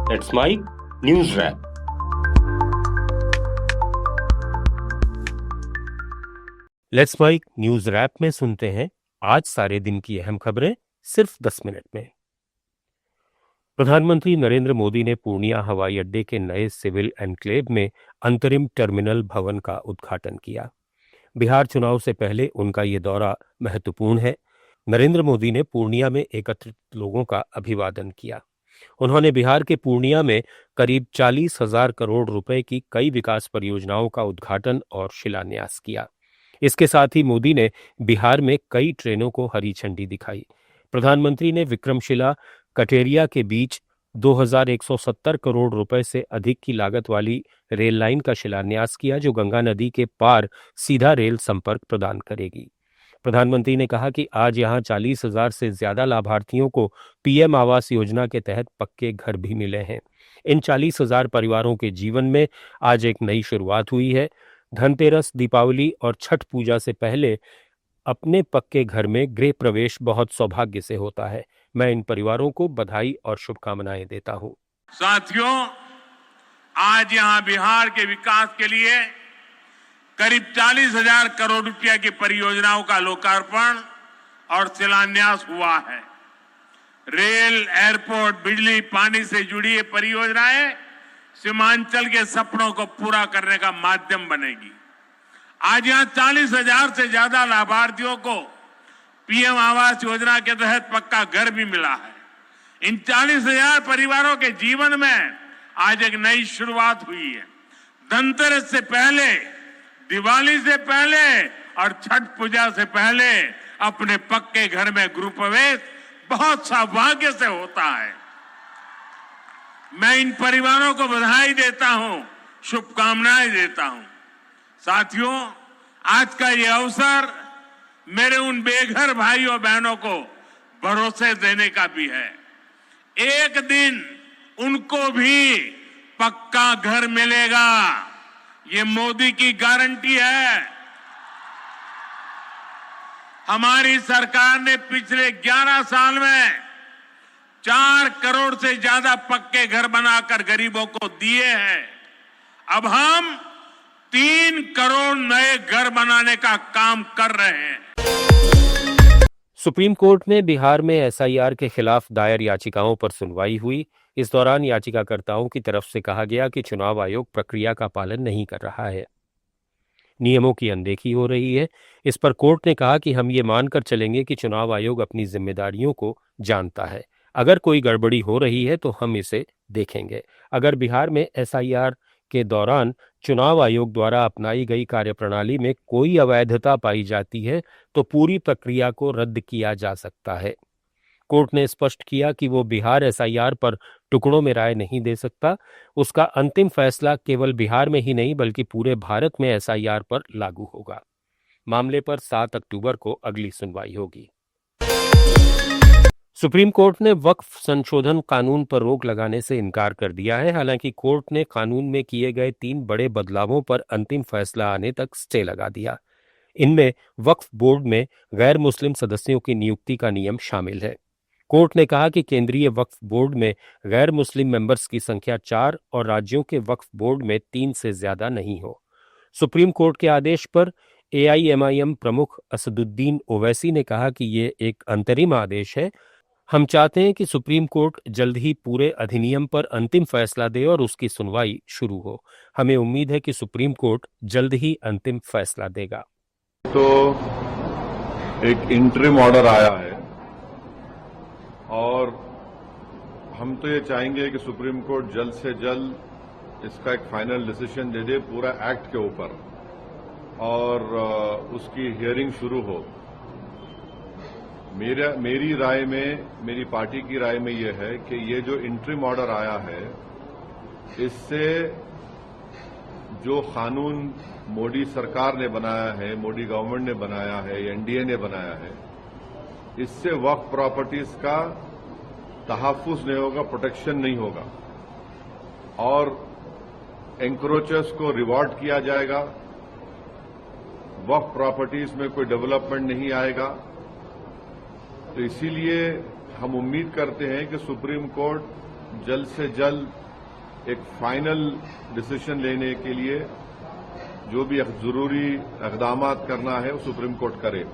That's my news wrap. Let's mic news wrap में सुनते हैं आज सारे दिन की अहम खबरें सिर्फ 10 मिनट में। प्रधानमंत्री नरेंद्र मोदी ने पूर्णिया हवाई अड्डे के नए सिविल एन्क्लेव में अंतरिम टर्मिनल भवन का उद्घाटन किया। बिहार चुनाव से पहले उनका ये दौरा महत्वपूर्ण है। नरेंद्र मोदी ने पूर्णिया में एकत्रित लोगों का अभिवादन किया। उन्होंने बिहार के पूर्णिया में करीब 40,000 करोड़ रुपए की कई विकास परियोजनाओं का उद्घाटन और शिलान्यास किया। इसके साथ ही मोदी ने बिहार में कई ट्रेनों को हरी झंडी दिखाई। प्रधानमंत्री ने विक्रमशिला कटेरिया के बीच 2,170 करोड़ रुपए से अधिक की लागत वाली रेल लाइन का शिलान्यास किया, जो गंगा नदी के पार सीधा रेल संपर्क प्रदान करेगी। प्रधानमंत्री ने कहा कि आज यहां 40,000 से ज्यादा लाभार्थियों को पीएम आवास योजना के तहत पक्के घर भी मिले हैं। इन 40,000 परिवारों के जीवन में आज एक नई शुरुआत हुई है। धनतेरस, दीपावली और छठ पूजा से पहले अपने पक्के घर में गृह प्रवेश बहुत सौभाग्य से होता है। मैं इन परिवारों को बधाई और शुभकामनाएं देता हूं। साथियों, आज यहां बिहार के विकास के लिए करीब 40,000 करोड़ रुपया की परियोजनाओं का लोकार्पण और शिलान्यास हुआ है। रेल, एयरपोर्ट, बिजली, पानी से जुड़ी ये परियोजनाएं सीमांचल के सपनों को पूरा करने का माध्यम बनेगी। आज यहां 40,000 से ज्यादा लाभार्थियों को पीएम आवास योजना के तहत पक्का घर भी मिला है। इन 40,000 परिवारों के जीवन में आज एक नई शुरुआत हुई है। धनतेरस से पहले, दिवाली से पहले और छठ पूजा से पहले अपने पक्के घर में गृह प्रवेश बहुत सौभाग्य से होता है। मैं इन परिवारों को बधाई देता हूं, शुभकामनाएं देता हूं। साथियों, आज का ये अवसर मेरे उन बेघर भाइयों बहनों को भरोसे देने का भी है। एक दिन उनको भी पक्का घर मिलेगा, ये मोदी की गारंटी है। हमारी सरकार ने पिछले 11 साल में 4 करोड़ से ज्यादा पक्के घर बनाकर गरीबों को दिए हैं। अब हम 3 करोड़ नए घर बनाने का काम कर रहे हैं। सुप्रीम कोर्ट में बिहार में एसआईआर के खिलाफ दायर याचिकाओं पर सुनवाई हुई। इस दौरान याचिकाकर्ताओं की तरफ से कहा गया कि चुनाव आयोग प्रक्रिया का पालन नहीं कर रहा है, नियमों की अनदेखी हो रही है। इस पर कोर्ट ने कहा कि हम ये मानकर चलेंगे कि चुनाव आयोग अपनी जिम्मेदारियों को जानता है। अगर कोई गड़बड़ी हो रही है तो हम इसे देखेंगे। अगर बिहार में एसआईआर के दौरान चुनाव आयोग द्वारा अपनाई गई कार्यप्रणाली में कोई अवैधता पाई जाती है तो पूरी प्रक्रिया को रद्द किया जा सकता है। कोर्ट ने स्पष्ट किया कि वो बिहार एसआईआर पर टुकड़ों में राय नहीं दे सकता। उसका अंतिम फैसला केवल बिहार में ही नहीं बल्कि पूरे भारत में एसआईआर पर लागू होगा। मामले पर 7 अक्टूबर को अगली सुनवाई होगी। सुप्रीम कोर्ट ने वक्फ संशोधन कानून पर रोक लगाने से इनकार कर दिया है। हालांकि कोर्ट ने कानून में किए गए 3 बड़े बदलावों पर अंतिम फैसला आने तक स्टे लगा दिया। इनमें वक्फ बोर्ड में गैर मुस्लिम सदस्यों की नियुक्ति का नियम शामिल है। कोर्ट ने कहा कि केंद्रीय वक्फ बोर्ड में गैर मुस्लिम मेंबर्स की संख्या 4 और राज्यों के वक्फ बोर्ड में 3 से ज्यादा नहीं हो। सुप्रीम कोर्ट के आदेश पर एआईएमआईएम प्रमुख असदुद्दीन ओवैसी ने कहा कि ये एक अंतरिम आदेश है। हम चाहते हैं कि सुप्रीम कोर्ट जल्द ही पूरे अधिनियम पर अंतिम फैसला दे और उसकी सुनवाई शुरू हो। हमें उम्मीद है कि सुप्रीम कोर्ट जल्द ही अंतिम फैसला देगा। तो एक इंटरिम ऑर्डर आया है और हम तो ये चाहेंगे कि सुप्रीम कोर्ट जल्द से जल्द इसका एक फाइनल डिसीजन दे दे पूरा एक्ट के ऊपर और उसकी हियरिंग शुरू हो। मेरी राय में, मेरी पार्टी की राय में यह है कि ये जो इंटरिम ऑर्डर आया है, इससे जो कानून मोदी सरकार ने बनाया है, मोदी गवर्नमेंट ने बनाया है, एनडीए ने बनाया है, इससे वक्फ प्रॉपर्टीज का तहफ्फुज नहीं होगा, प्रोटेक्शन नहीं होगा और एंक्रोचर्स को रिवॉर्ड किया जाएगा। वक्फ प्रॉपर्टीज में कोई डेवलपमेंट नहीं आएगा। तो इसीलिए हम उम्मीद करते हैं कि सुप्रीम कोर्ट जल्द से जल्द एक फाइनल डिसीजन लेने के लिए जो भी जरूरी इक़दाम करना है वो सुप्रीम कोर्ट करे।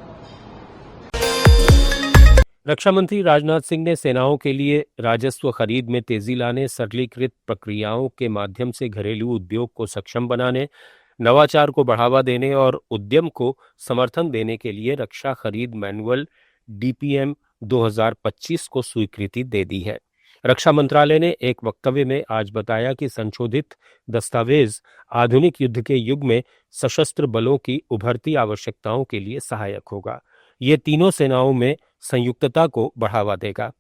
रक्षा मंत्री राजनाथ सिंह ने सेनाओं के लिए राजस्व खरीद में तेजी लाने, सरलीकृत प्रक्रियाओं के माध्यम से घरेलू उद्योग को सक्षम बनाने, नवाचार को बढ़ावा देने और उद्यम को समर्थन देने के लिए रक्षा खरीद मैनुअल DPM 2025 को स्वीकृति दे दी है। रक्षा मंत्रालय ने एक वक्तव्य में आज बताया कि संशोधित दस्तावेज आधुनिक युद्ध के युग में सशस्त्र बलों की उभरती आवश्यकताओं के लिए सहायक होगा। ये तीनों सेनाओं में संयुक्तता को बढ़ावा देगा।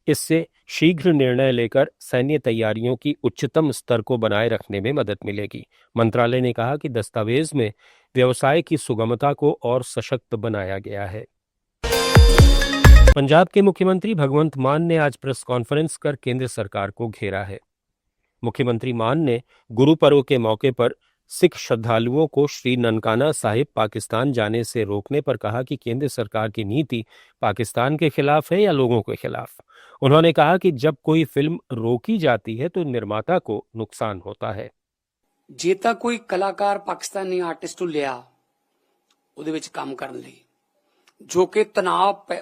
इससे शीघ्र निर्णय लेकर सैन्य तैयारियों की उच्चतम स्तर को बनाए रखने में मदद मिलेगी। मंत्रालय ने कहा कि दस्तावेज में व्यवसाय की सुगमता को और सशक्त बनाया गया है। पंजाब के मुख्यमंत्री भगवंत मान ने आज प्रेस कॉन्फ्रेंस कर केंद्र सरकार को घेरा है। मुख्यमंत्री मान ने गुरु पर्व के मौके पर सिख श्रद्धालुओं को श्री ननकाना साहिब पाकिस्तान जाने से रोकने पर कहा कि केंद्र सरकार की नीति पाकिस्तान के खिलाफ है या लोगों के खिलाफ। उन्होंने कहा कि जब कोई फिल्म रोकी जाती है तो निर्माता को नुकसान होता है। जे तां कोई कलाकार पाकिस्तानी आर्टिस्ट नूं लिया ਉਹਦੇ ਵਿੱਚ ਕੰਮ ਕਰਨ ਲਈ ਜੋ ਕਿ ਤਣਾਅ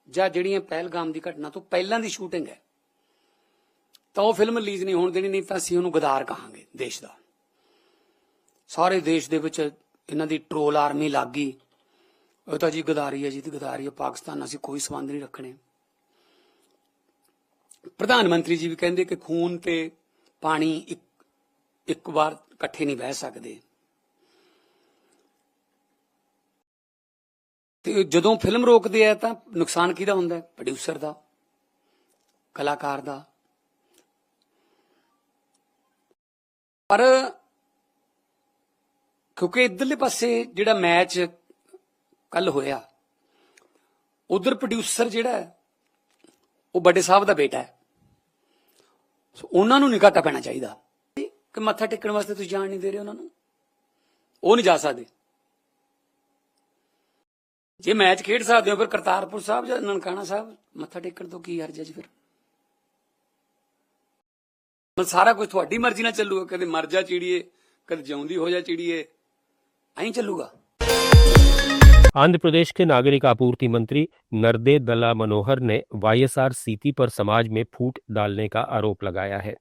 ਜਾਂ ਜਿਹੜੀਆਂ ਪਹਿਲਗਾਮ ਦੀ ਘਟਨਾ ਤੋਂ ਪਹਿਲਾਂ ਦੀ ਸ਼ੂਟਿੰਗ ਹੈ ਤਾਂ ਉਹ ਫਿਲਮ ਰਿਲੀਜ਼ ਨਹੀਂ ਹੋਣ ਦੇਣੀ, ਨਹੀਂ ਤਾਂ ਅਸੀਂ ਉਹਨੂੰ ਗਦਾਰ ਕਹਾਂਗੇ ਦੇਸ਼ ਦਾ। ਸਾਰੇ ਦੇਸ਼ ਦੇ ਵਿੱਚ ਇਹਨਾਂ ਦੀ ਟਰੋਲ ਆਰਮੀ ਲੱਗ ਗਈ, ਉਹ ਤਾਂ ਜੀ ਗਦਾਰੀ ਹੈ ਜੀ, ਤੇ ਗਦਾਰੀ ਹੈ, ਪਾਕਿਸਤਾਨ ਅਸੀਂ ਕੋਈ ਸੰਬੰਧ ਨਹੀਂ ਰੱਖਣੇ। ਪ੍ਰਧਾਨ ਮੰਤਰੀ ਜੀ ਵੀ ਕਹਿੰਦੇ ਕਿ ਖੂਨ ਤੇ ਪਾਣੀ ਇੱਕ ਵਾਰ ਇਕੱਠੇ ਨਹੀਂ ਬਹਿ ਸਕਦੇ। ਤੇ ਜਦੋਂ ਫਿਲਮ ਰੋਕਦੇ ਆ ਤਾਂ ਨੁਕਸਾਨ ਕਿਹਦਾ ਹੁੰਦਾ? ਪ੍ਰੋਡਿਊਸਰ ਦਾ, ਕਲਾਕਾਰ ਦਾ। ਪਰ ਕਿਉਂਕਿ ਇਧਰਲੇ ਪਾਸੇ ਜਿਹੜਾ ਮੈਚ ਕੱਲ ਹੋਇਆ, ਉਧਰ ਪ੍ਰੋਡਿਊਸਰ ਜਿਹੜਾ ਹੈ ਉਹ ਵੱਡੇ ਸਾਹਿਬ ਦਾ ਬੇਟਾ ਹੈ, ਉਹਨਾਂ ਨੂੰ ਨਹੀਂ ਘਾਟਾ ਪੈਣਾ ਚਾਹੀਦਾ ਕਿ ਮੱਥਾ ਟੇਕਣ ਵਾਸਤੇ ਤੁਸੀਂ ਜਾਣ ਨਹੀਂ ਦੇ ਰਹੇ ਉਹਨਾਂ ਨੂੰ, ਉਹ ਨਹੀਂ ਜਾ ਸਕਦੇ। ਜੇ ਮੈਚ ਖੇਡ ਸਕਦੇ ਹੋ ਫਿਰ ਕਰਤਾਰਪੁਰ ਸਾਹਿਬ ਜਾਂ ਨਨਕਾਣਾ ਸਾਹਿਬ ਮੱਥਾ ਟੇਕਣ ਤੋਂ ਕੀ ਹਰਜ ਹੈ ਜੀ? ਫਿਰ ਸਾਰਾ ਕੁਝ ਤੁਹਾਡੀ ਮਰਜ਼ੀ ਨਾਲ ਚੱਲੂਗਾ, ਕਦੇ ਮਰ ਜਾ ਚਿੜੀਏ, कद जिਉਂਦੀ हो जा चिड़िए, आई चलूगा। आंध्र प्रदेश के नागरिक आपूर्ति मंत्री नर्दे दला मनोहर ने YSRCP पर समाज में फूट डालने का आरोप लगाया है।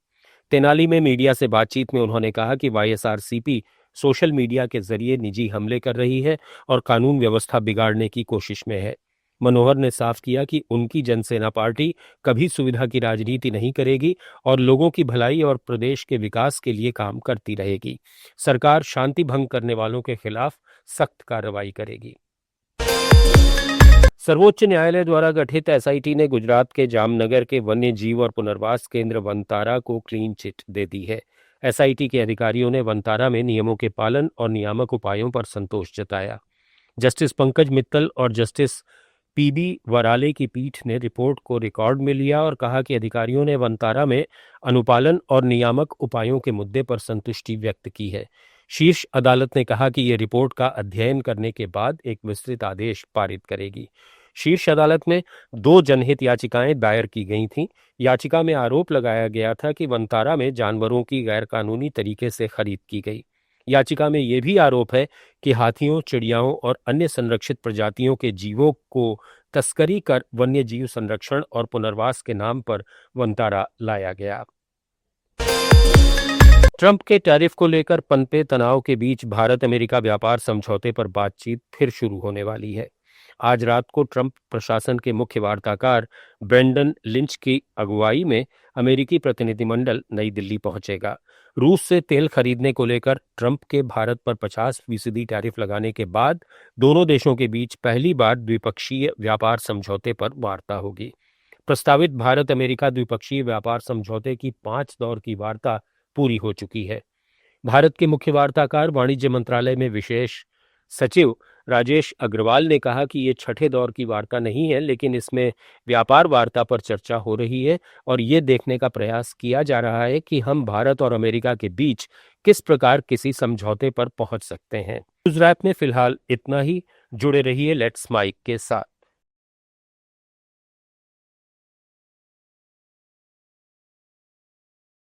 तेनाली में मीडिया से बातचीत में उन्होंने कहा कि YSRCP सोशल मीडिया के जरिए निजी हमले कर रही है और कानून व्यवस्था बिगाड़ने की कोशिश में है। मनोहर ने साफ किया कि उनकी जनसेना पार्टी कभी सुविधा की राजनीति नहीं करेगी और लोगों की भलाई और प्रदेश के विकास के लिए काम करती रहेगी। सरकार शांति भंग करने वालों के खिलाफ सख्त कार्रवाई करेगी। सर्वोच्च न्यायालय द्वारा गठित SIT ने गुजरात के जामनगर के वन्य जीव और पुनर्वास केंद्र वनतारा को क्लीन चिट दे दी है। SIT के अधिकारियों ने वनतारा में नियमों के पालन और नियामक उपायों पर संतोष जताया। जस्टिस पंकज मित्तल और जस्टिस PB वराले की पीठ ने रिपोर्ट को रिकॉर्ड में लिया और कहा कि अधिकारियों ने वनतारा में अनुपालन और नियामक उपायों के मुद्दे पर संतुष्टि व्यक्त की है। शीर्ष अदालत ने कहा कि यह रिपोर्ट का अध्ययन करने के बाद एक विस्तृत आदेश पारित करेगी। शीर्ष अदालत में 2 जनहित याचिकाएं दायर की गई थीं। याचिका में आरोप लगाया गया था कि वनतारा में जानवरों की गैरकानूनी तरीके से खरीद की गई। याचिका में यह भी आरोप है कि हाथियों, चिड़ियाओं और अन्य संरक्षित प्रजातियों के जीवों को तस्करी कर वन्य जीव संरक्षण और पुनर्वास के नाम पर वनतारा लाया गया। ट्रंप के टैरिफ को लेकर पनपे तनाव के बीच भारत अमेरिका व्यापार समझौते पर बातचीत फिर शुरू होने वाली है। आज रात को ट्रंप प्रशासन के मुख्य वार्ताकार ब्रेंडन लिंच की अगुवाई में अमेरिकी प्रतिनिधिमंडल नई दिल्ली पहुंचेगा। रूस से तेल खरीदने को लेकर ट्रंप के भारत पर 50% टैरिफ लगाने के बाद दोनों देशों के बीच पहली बार द्विपक्षीय व्यापार समझौते पर वार्ता होगी। प्रस्तावित भारत अमेरिका द्विपक्षीय व्यापार समझौते की 5 दौर की वार्ता पूरी हो चुकी है। भारत के मुख्य वार्ताकार वाणिज्य मंत्रालय में विशेष सचिव राजेश अग्रवाल ने कहा कि ये 6ठे दौर की वार्ता नहीं है, लेकिन इसमें व्यापार वार्ता पर चर्चा हो रही है और ये देखने का प्रयास किया जा रहा है कि हम भारत और अमेरिका के बीच किस प्रकार किसी समझौते पर पहुंच सकते हैं। न्यूज़ रैप में फिलहाल इतना ही। जुड़े रहिए लेट्स माइक के साथ।